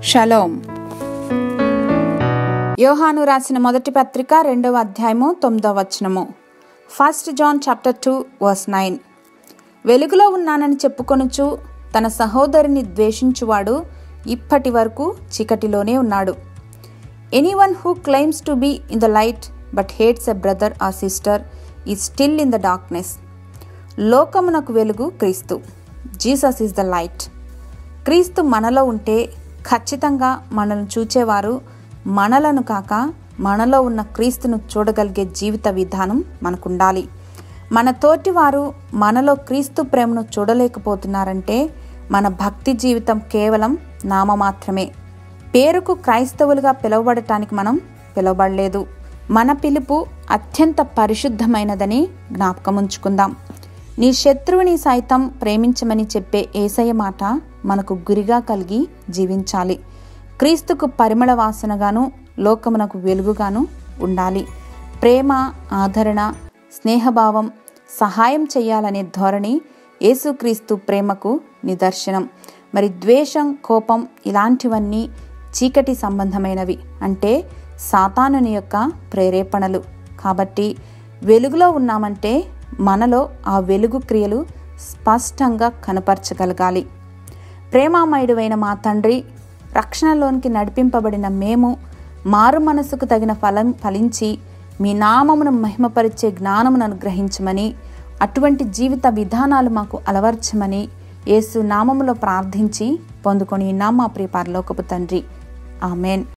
Shalom. యోహాను రాసిన మొదటి పత్రిక 2వ అధ్యాయము 9వ వచనము. 1 John chapter 2 verse 9. వెలుగులో ఉన్నానని చెప్పుకొనుచు తన సహోదరిని ద్వేషించువాడు ఇప్పటి వరకు చీకటిలోనే ఉన్నాడు. Anyone who claims to be in the light but hates a brother or sister is still in the darkness. లోకమునకు వెలుగు క్రీస్తు. Jesus is the light. క్రీస్తు మనలో ఉంటే ఖచ్చితంగా మనల్ని చూచేవారు మనలను కాక మనలో ఉన్న క్రీస్తును చూడగలిగే జీవిత విధానం మనకుండాలి. మన తోటివారు మనలో క్రీస్తు ప్రేమను చూడలేకపోతున్నారంటే మన భక్తి జీవితం కేవలం నామమాత్రమే. పేరుకు క్రైస్తవులుగా పిలువబడటానికి మనం పిలువబడలేదు. మన పిలుపు అత్యంత పరిశుద్ధమైనదని జ్ఞాపకం ఉంచుకుందాం. నీ శత్రువుని సైతం ప్రేమించమని చెప్పే యేసయ్య మాట మనకు గురిగా కలిగి జీవించాలి. క్రీస్తుకు పరిమళ వాసనగాను లోకమునకు వెలుగుగాను ఉండాలి. ప్రేమ, ఆదరణ, స్నేహభావం, సహాయం చేయాలనే ధోరణి యేసుక్రీస్తు ప్రేమకు నిదర్శనం. మరి ద్వేషం, కోపం ఇలాంటివన్నీ చీకటి సంబంధమైనవి, అంటే సాతానుని యొక్క ప్రేరేపణలు. కాబట్టి వెలుగులో ఉన్నామంటే మనలో ఆ వెలుగు క్రియలు స్పష్టంగా కనపరచగలగాలి. ప్రేమామయుడైన మా తండ్రి, రక్షణలోనికి నడిపింపబడిన మేము మారు మనసుకు తగిన ఫలించి మీ నామమును మహిమపరిచే జ్ఞానమును అనుగ్రహించమని, అటువంటి జీవిత విధానాలు మాకు అలవర్చమని యేసు నామములో ప్రార్థించి పొందుకొని మా ప్రియ పరలోకపు తండ్రి. ఆమెన్.